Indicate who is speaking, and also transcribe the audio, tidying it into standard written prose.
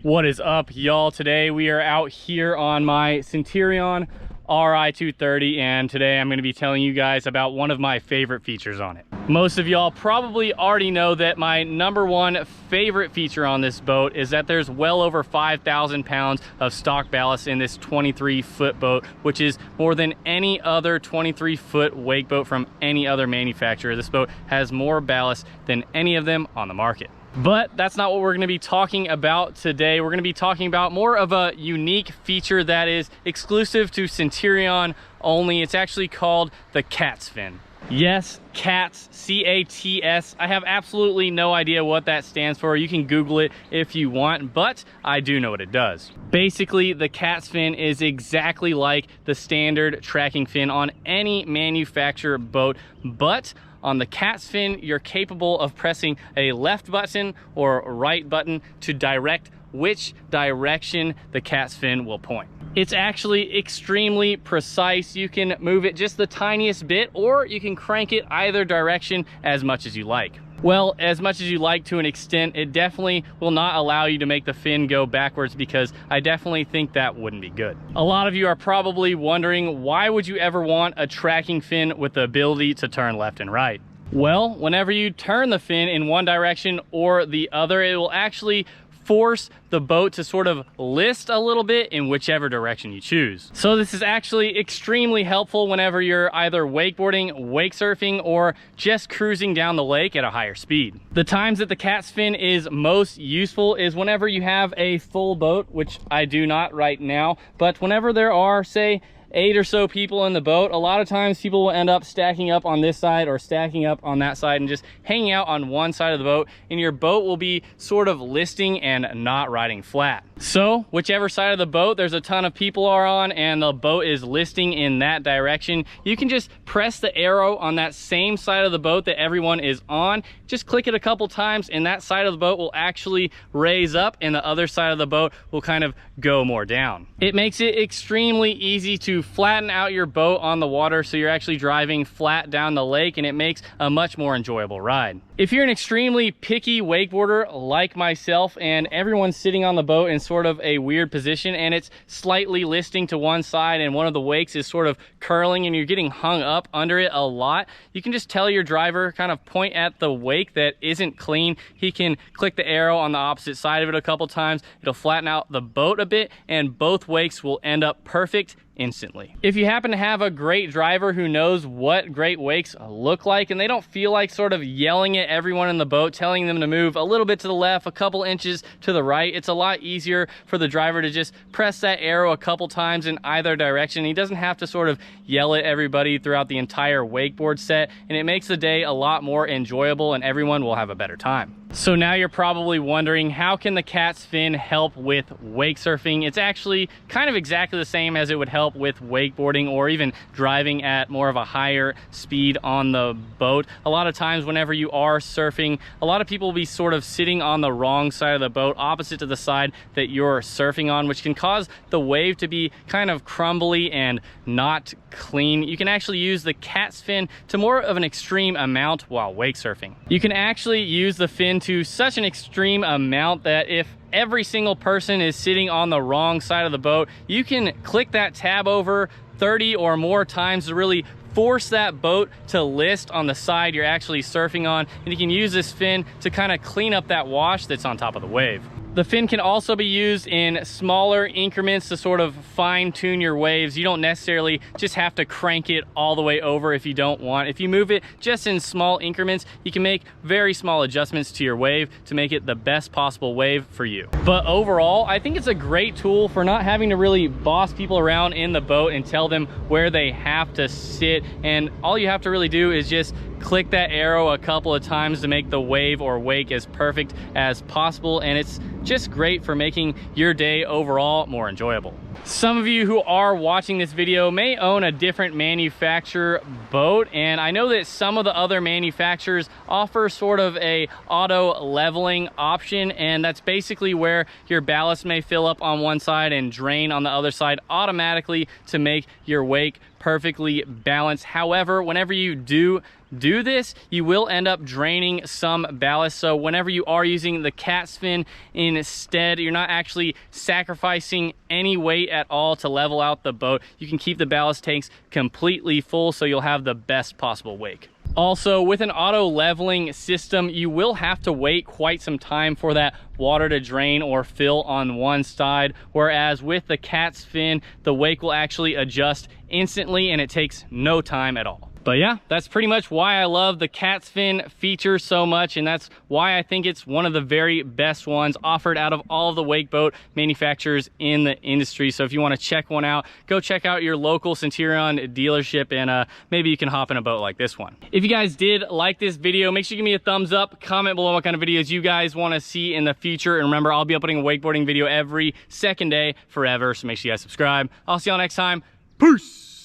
Speaker 1: What is up, y'all? Today we are out here on my Centurion RI 230, and today I'm going to be telling you guys about one of my favorite features on it. Most of y'all probably already know that my #1 favorite feature on this boat is that there's well over 5,000 pounds of stock ballast in this 23-foot boat, which is more than any other 23-foot wake boat from any other manufacturer. This boat has more ballast than any of them on the market. But that's not what we're going to be talking about today. We're going to be talking about more of a unique feature that is exclusive to Centurion only. It's actually called the cat's fin. Yes, CATS, C-A-T-S. I have absolutely no idea what that stands for. You can Google it if you want, but I do know what it does. Basically, the cat's fin is exactly like the standard tracking fin on any manufacturer boat, but on the cat's fin, you're capable of pressing a left button or right button to direct which direction the cat's fin will point. It's actually extremely precise. You can move it just the tiniest bit, or you can crank it either direction as much as you like. Well, as much as you like to an extent. It definitely will not allow you to make the fin go backwards, because I definitely think that wouldn't be good. A lot of you are probably wondering, why would you ever want a tracking fin with the ability to turn left and right? Well, whenever you turn the fin in one direction or the other, it will actually force the boat to sort of list a little bit in whichever direction you choose. So this is actually extremely helpful whenever you're either wakeboarding, wake surfing, or just cruising down the lake at a higher speed. The times that the cat's fin is most useful is whenever you have a full boat, which I do not right now, but whenever there are, say, 8 or so people in the boat, a lot of times people will end up stacking up on this side or stacking up on that side and just hanging out on one side of the boat, and your boat will be sort of listing and not riding flat. So whichever side of the boat there's a ton of people are on and the boat is listing in that direction, you can just press the arrow on that same side of the boat that everyone is on, just click it a couple times, and that side of the boat will actually raise up and the other side of the boat will kind of go more down. It makes it extremely easy to flatten out your boat on the water, so you're actually driving flat down the lake, and it makes a much more enjoyable ride. If you're an extremely picky wakeboarder like myself, and everyone's sitting on the boat in sort of a weird position and it's slightly listing to one side and one of the wakes is sort of curling and you're getting hung up under it a lot, you can just tell your driver, kind of point at the wake that isn't clean. He can click the arrow on the opposite side of it a couple times. It'll flatten out the boat a bit, and both wakes will end up perfect instantly. If you happen to have a great driver who knows what great wakes look like, and they don't feel like sort of yelling at everyone in the boat, telling them to move a little bit to the left, a couple inches to the right, it's a lot easier for the driver to just press that arrow a couple times in either direction. He doesn't have to sort of yell at everybody throughout the entire wakeboard set, and it makes the day a lot more enjoyable and everyone will have a better time. So now you're probably wondering, how can the cat's fin help with wake surfing? It's actually kind of exactly the same as it would help with wakeboarding or even driving at more of a higher speed on the boat. A lot of times whenever you are surfing, a lot of people will be sort of sitting on the wrong side of the boat, opposite to the side that you're surfing on, which can cause the wave to be kind of crumbly and not clean. You can actually use the cat's fin to more of an extreme amount while wake surfing. You can actually use the fin to such an extreme amount that if every single person is sitting on the wrong side of the boat, you can click that tab over 30 or more times to really force that boat to list on the side you're actually surfing on, and you can use this fin to kind of clean up that wash that's on top of the wave. The fin can also be used in smaller increments to sort of fine tune your waves. You don't necessarily just have to crank it all the way over if you don't want. If you move it just in small increments, you can make very small adjustments to your wave to make it the best possible wave for you. But overall, I think it's a great tool for not having to really boss people around in the boat and tell them where they have to sit. And all you have to really do is just click that arrow a couple of times to make the wave or wake as perfect as possible, and it's just great for making your day overall more enjoyable. Some of you who are watching this video may own a different manufacturer boat, and I know that some of the other manufacturers offer sort of a auto leveling option, and that's basically where your ballast may fill up on one side and drain on the other side automatically to make your wake perfectly balanced. However, whenever you do do this, you will end up draining some ballast. So whenever you are using the cat's fin instead, you're not actually sacrificing any weight at all to level out the boat. You can keep the ballast tanks completely full, so you'll have the best possible wake. Also, with an auto leveling system, you will have to wait quite some time for that water to drain or fill on one side, whereas with the cat's fin, the wake will actually adjust instantly and it takes no time at all. But yeah, that's pretty much why I love the cat's fin feature so much, and that's why I think it's one of the very best ones offered out of all of the wake boat manufacturers in the industry. So if you want to check one out, go check out your local Centurion dealership, and maybe you can hop in a boat like this one. If you guys did like this video, make sure you give me a thumbs up, comment below what kind of videos you guys want to see in the future, and remember, I'll be uploading a wakeboarding video every second day forever, so make sure you guys subscribe. I'll see y'all next time. Peace!